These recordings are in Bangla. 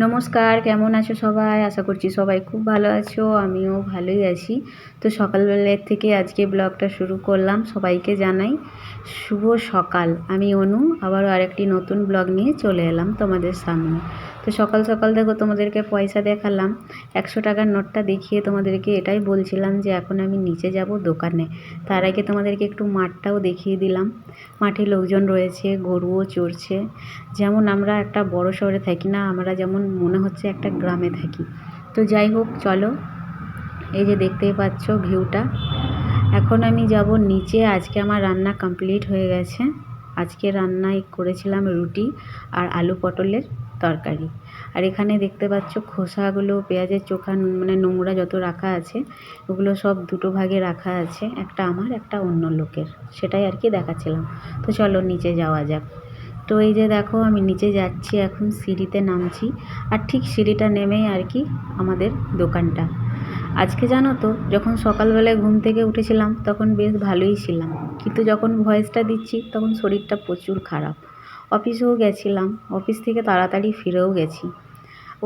নমস্কার, কেমন আছো সবাই? আশা করছি সবাই খুব ভালো আছো, আমিও ভালোই আছি। তো সকালবেলার থেকে আজকে ব্লগটা শুরু করলাম। সবাইকে জানাই শুভ সকাল। আমি অনু, আবারও আরেকটি নতুন ব্লগ নিয়ে চলে এলাম তোমাদের সামনে। তো সকাল সকাল দেখো তোমাদেরকে পয়সা দেখালাম, 100 টাকার নোটটা দেখিয়ে তোমাদেরকে এটাই বলছিলাম যে এখন আমি নিচে যাব দোকানে। তার আগে তোমাদেরকে একটু মাঠটাও দেখিয়ে দিলাম। মাঠে লোকজন রয়েছে, গরুও চড়ছে। যেমন আমরা একটা বড় শহরে থাকি না, আমরা যেমন মনে হচ্ছে একটা গ্রামে থাকি। তো যাই হোক, চলো, এই যে দেখতেই পাচ্ছ ভিউটা। এখন আমি যাব নিচে। আজকে আমার রান্না কমপ্লিট হয়ে গেছে। আজকে রান্নায় করেছিলাম রুটি আর আলু পটলের তরকারি। আর এখানে দেখতে পাচ্ছ খোসাগুলো, পেঁয়াজের চোখা, মানে নোংরা যত রাখা আছে ওগুলো সব দুটো ভাগে রাখা আছে, একটা আমার, একটা অন্য লোকের। সেটাই আর কি দেখাচ্ছিলাম। তো চলো নিচে যাওয়া যাক। তো এই যে দেখো আমি নিচে যাচ্ছি, এখন সিঁড়িতে নামছি। আর ঠিক সিঁড়িটা নেমেই আর কি আমাদের দোকানটা। আজকে জানো তো, যখন সকালবেলায় ঘুম থেকে উঠেছিলাম তখন বেশ ভালোই ছিলাম, কিন্তু যখন ভয়েসটা দিচ্ছি তখন শরীরটা প্রচুর খারাপ। অফিসেও গেছিলাম, অফিস থেকে তাড়াতাড়ি ফিরেও গেছি।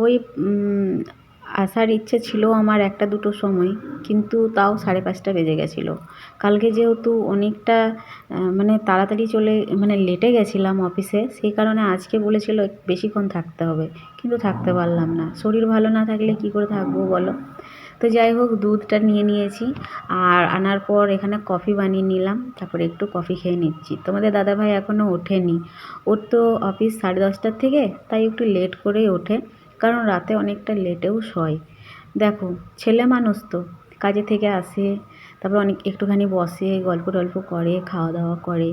ওই আসার ইচ্ছে ছিল আমার 1টা-2টোর সময়, কিন্তু তাও 5:30 বেজে গেছিলো। কালকে যেহেতু অনেকটা মানে তাড়াতাড়ি মানে লেটে গেছিলাম অফিসে, সেই কারণে আজকে বলেছিল বেশিক্ষণ থাকতে হবে, কিন্তু থাকতে পারলাম না। শরীর ভালো না থাকলে কী করে থাকবো বলো? তো যাই হোক, দুধটা নিয়ে নিয়েছি, আর আনার পর এখানে কফি বানিয়ে নিলাম। তারপরে একটু কফি খেয়ে নিচ্ছি। তোমাদের দাদাভাই এখনও ওঠেনি। ওর তো অফিস 10:30টার থেকে, তাই একটু লেট করেই ওঠে, কারণ রাতে অনেকটা লেটেও শোয়। দেখো, ছেলে মানুষ তো, কাজে থেকে আসে, তারপর একটুখানি বসে, গল্প টল্প করে, খাওয়া দাওয়া করে,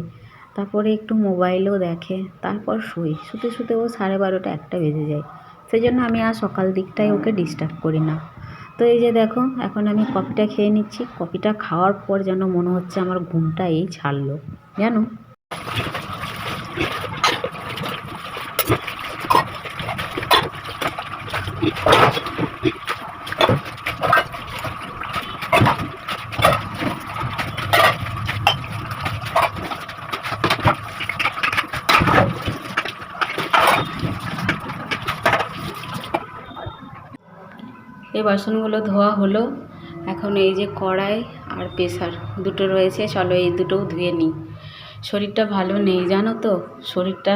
তারপরে একটু মোবাইলও দেখে, তারপর শুই। শুতে শুতে ও 12:30 1টা বেজে যায়। সেই জন্য আমি আর সকাল দিকটায় ওকে ডিস্টার্ব করি না। তো এই যে দেখো, এখন আমি কফিটা খেয়ে নিচ্ছি। কফিটা খাওয়ার পর যেন মনে হচ্ছে আমার ঘুমটা এই ছাড়লো, জানো। এই বাসনগুলো ধোয়া হলো। এখন এই যে কড়াই আর প্রেসার দুটো রয়েছে, চলো এই দুটোও ধুয়ে নিই। শরীরটা ভালো নেই জানো তো, শরীরটা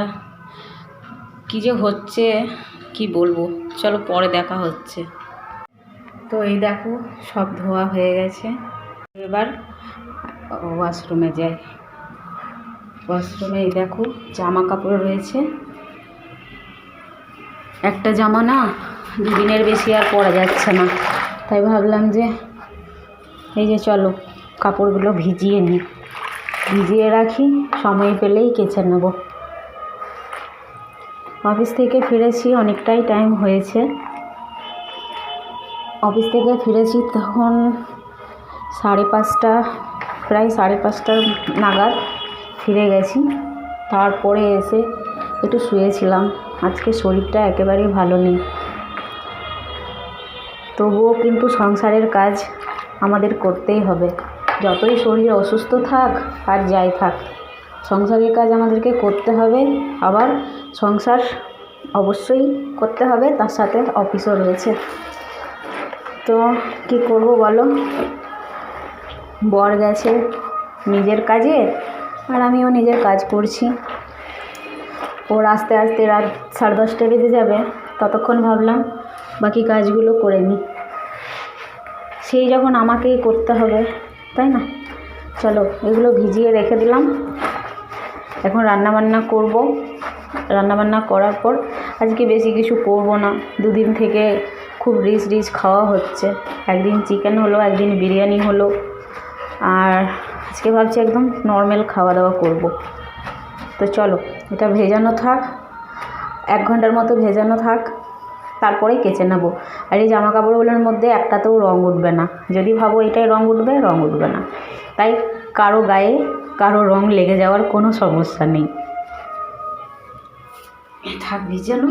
কী যে হচ্ছে কি বলবো, চলো পরে দেখা হচ্ছে। তো এই দেখো সব ধোয়া হয়ে গেছে। এবার ওয়াশরুমে যাই। ওয়াশরুমে এই দেখো জামা কাপড় রয়েছে। একটা জামা না 2 দিনের বেশি আর পরা যাচ্ছে না, তাই ভাবলাম যে এই যে চলো কাপড়গুলো ভিজিয়ে রাখি, সময় পেলেই কেচে নেব। অফিস থেকে ফিরেছি, অনেকটাই টাইম হয়েছে। অফিস থেকে ফিরেছি তখন 5:30, প্রায় 5:30 নাগাদ ফিরে গেছি। তারপরে এসে একটু শুয়েছিলাম। আজকে শরীরটা একেবারেই ভালো নেই, তবুও কিন্তু সংসারের কাজ আমাদের করতেই হবে। যতই শরীর অসুস্থ থাক আর যাই থাক, সংসারের কাজ আমাদেরকে করতে হবে। আবার সংসার অবশ্যই করতে হবে, তার সাথে অফিসও রয়েছে। তো কী করব বলো, বর গেছে নিজের কাজে, আর আমিও নিজের কাজ করছি। ওর আস্তে আস্তে রাত 10:30 বেজে যাবে, ততক্ষণ ভাবলাম বাকি কাজগুলো করে নিই। সেই যখন আমাকেই করতে হবে, তাই না? চলো এগুলো ভিজিয়ে রেখে দিলাম। এখন রান্নাবান্না করব। রান্নাবান্না করার পর আজকে বেশি কিছু করব না। 2 দিন থেকে খুব রিচ খাওয়া হচ্ছে। একদিন চিকেন হলো, একদিন বিরিয়ানি হলো, আর আজকে ভাবছি একদম নর্মাল খাওয়া দাওয়া করব। তো চলো এটা ভেজানো থাক, 1 ঘন্টার মতো ভেজানো থাক, তারপরে কেচে নেব। আর এই জামা কাপড়গুলোর মধ্যে একটাতেও রং উঠবে না। যদি ভাবো এটাই রং উঠবে না। তাই কারো গায়ে কারো রং লেগে যাওয়ার কোনো সমস্যা নেই। থাক ভিজানো,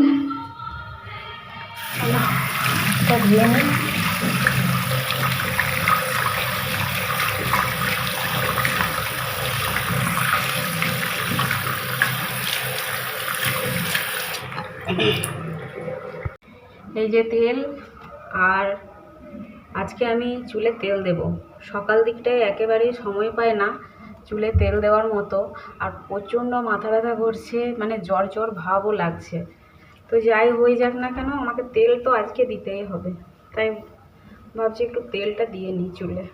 এটা ধুয়ে নিই। এই যে তেল, আর আজকে আমি চুলে তেল দেব। সকাল দিকটায় একেবারেই সময় পায় না চুলে তেল দেওয়ার মতো, আর প্রচণ্ড মাথা ব্যথা করছে, মানে জ্বর জ্বর ভাবও লাগছে। তো যাই হয়ে যাক না কেন, আমাকে তেল তো আজকে দিতেই হবে। তাই ভাবছি একটু তেলটা দিয়ে নিই চুলে।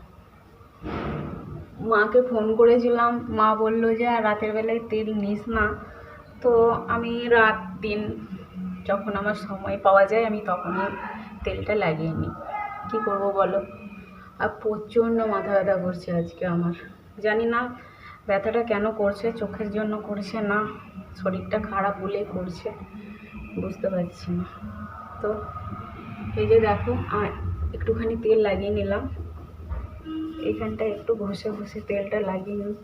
মাকে ফোন করেছিলাম, মা বললো যে আর রাতের বেলায় তেল নিস না। তো আমি রাত দিন যখন আমার সময় পাওয়া যায় আমি তখনই তেলটা লাগিয়ে নিই। কী করবো বলো? আর প্রচণ্ড মাথা ব্যথা করছে আজকে আমার। জানি না ব্যথাটা কেন করছে, চোখের জন্য করছে না শরীরটা খারাপ বলেই করছে, বুঝতে পারছি না। তো এই যে দেখো, আর একটুখানি তেল লাগিয়ে নিলাম। এইখানটা একটু ঘষে ঘষে তেলটা লাগিয়ে নিই।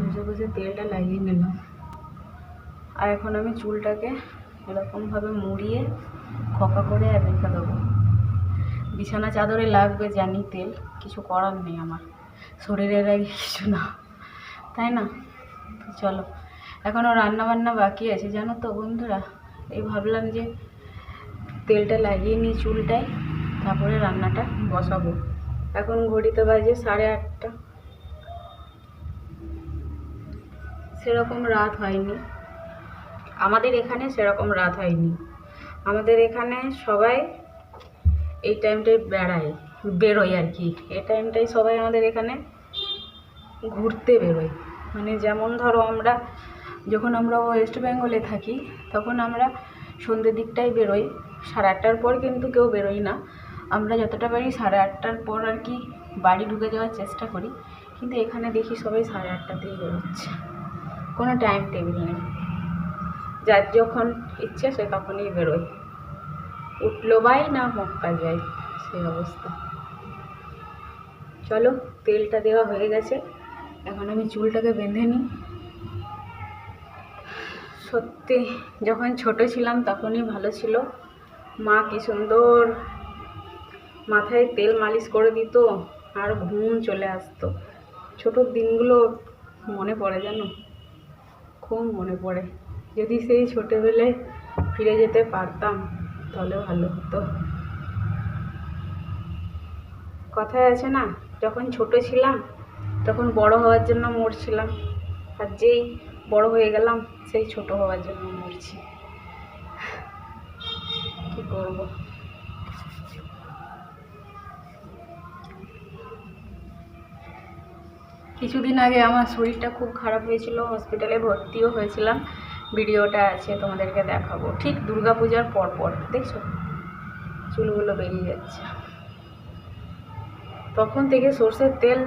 ঘষে ঘষে তেলটা লাগিয়ে নিলাম। আর এখন আমি চুলটাকে এরকমভাবে মুড়িয়ে খোঁপা করে আর রেখে দেবো। বিছানা চাদরে লাগবে জানি তেল, কিছু করার নেই, আমার শরীরের আগে কিছু না, তাই না? তো চলো, এখনও রান্নাবান্না বাকি আছে জানো তো বন্ধুরা। এই ভাবলাম যে তেলটা লাগিয়ে নিই চুলটায়, তারপরে রান্নাটা বসাবো। এখন ঘড়িতে বাজে 8:30। সেরকম রাত হয়নি আমাদের এখানে, সেরকম রাত হয়নি আমাদের এখানে। সবাই এই টাইমটায় বেরোয় আর কি। এই টাইমটাই সবাই আমাদের এখানে ঘুরতে বেরোয়। মানে যেমন ধরো যখন আমরা ওয়েস্ট বেঙ্গলে থাকি তখন আমরা সন্ধ্যের দিকটাই বেরোই। 8:30টার পর কিন্তু কেউ বেরোই না। আমরা যতটা পারি 8:30টার পর আর কি বাড়ি ঢুকে যাওয়ার চেষ্টা করি, কিন্তু এখানে দেখি সবাই 8:30টাতেই বেরোচ্ছে, কোনো টাইম টেবিল নেই। যার যখন ইচ্ছে সে তখনই বেরোয়, উঠলো বাই না মক্কা যায়, সেই অবস্থা। চলো, তেলটা দেওয়া হয়ে গেছে, এখন আমি চুলটাকে বেঁধে নিই। সত্যি যখন ছোট ছিলাম তখনই ভালো ছিল। মা কি সুন্দর মাথায় তেল মালিশ করে দিত, আর ঘুম চলে আসতো। ছোটোর দিনগুলো মনে পড়ে জানো, খুব মনে পড়ে। যদি সেই ছোটোবেলায় ফিরে যেতে পারতাম তাহলে ভালো হতো। কথায় আছে না, যখন ছোট ছিলাম তখন বড় হওয়ার জন্য মরছিলাম, আর যেই বড় হয়ে গেলাম সেই ছোট হওয়ার জন্য মরছি। কি করব? কিছুদিন আগে আমার শরীরটা খুব খারাপ হয়েছিল, হসপিটালে ভর্তিও হয়েছিলাম। ভিডিওটা আছে, তোমাদেরকে দেখাবো। ঠিক দুর্গাপূজার পরপর দেখছো চুলগুলো বেরিয়ে যাচ্ছে। তখন থেকে সর্ষের তেল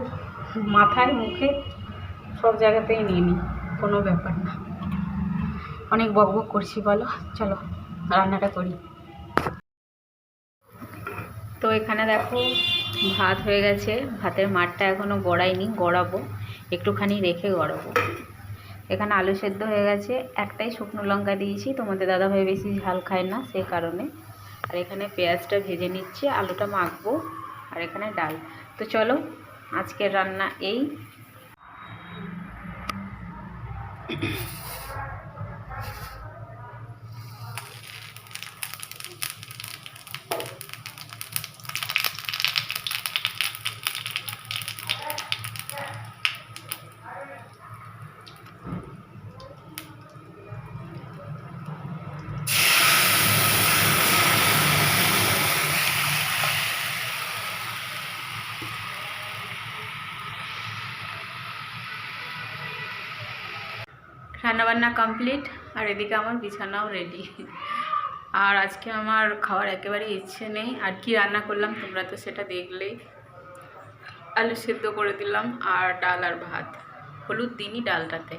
মাথায় মুখে সব জায়গাতেই নিয়ে নিই, কোনো ব্যাপার না। অনেক বকবক করছি বলো, চলো রান্নাটা করি। তো এখানে দেখো ভাত হয়ে গেছে, ভাতের মাঠটা এখনও গড়াইনি, গড়াবো, একটুখানি রেখে গড়াবো। এখানে আলু সেদ্ধ হয়ে গেছে, একটাই শুকনো লঙ্কা দিয়েছি, তোমাদের দাদাভাই বেশি ঝাল খায় না সেই কারণে। আর এখানে পেঁয়াজটা ভেজে নিচ্ছি, আলুটা মাখবো, আর এখানে ডাল। তো চলো আজকের রান্না এই। রান্নাবান্না কমপ্লিট, আর এদিকে আমার বিছানাও রেডি। আর আজকে আমার খাওয়ার একেবারে ইচ্ছে নেই। আর কি রান্না করলাম তোমরা তো সেটা দেখলেই। আলু সেদ্ধ করে দিলাম, আর ডাল আর ভাত। হলুদ দিনই ডালটাতে,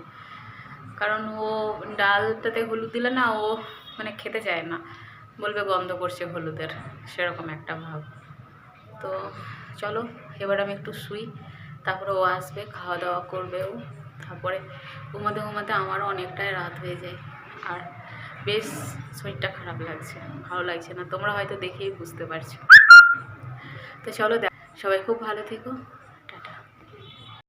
কারণ ও ডালটাতে হলুদ দিলে না ও মানে খেতে চায় না, বলবে গন্ধ করছে হলুদের, সেরকম একটা ভাব। তো চলো এবার আমি একটু শুই, তারপরে ও আসবে, খাওয়া দাওয়া করবে ও, তারপরে ঘুমাতে ঘুমাতে আমারও অনেকটাই রাত হয়ে যায়। আর বেশ শরীরটা খারাপ লাগছে, ভালো লাগছে না, তোমরা হয়তো দেখেই বুঝতে পারছো। তো চলো সবাই খুব ভালো থেকো।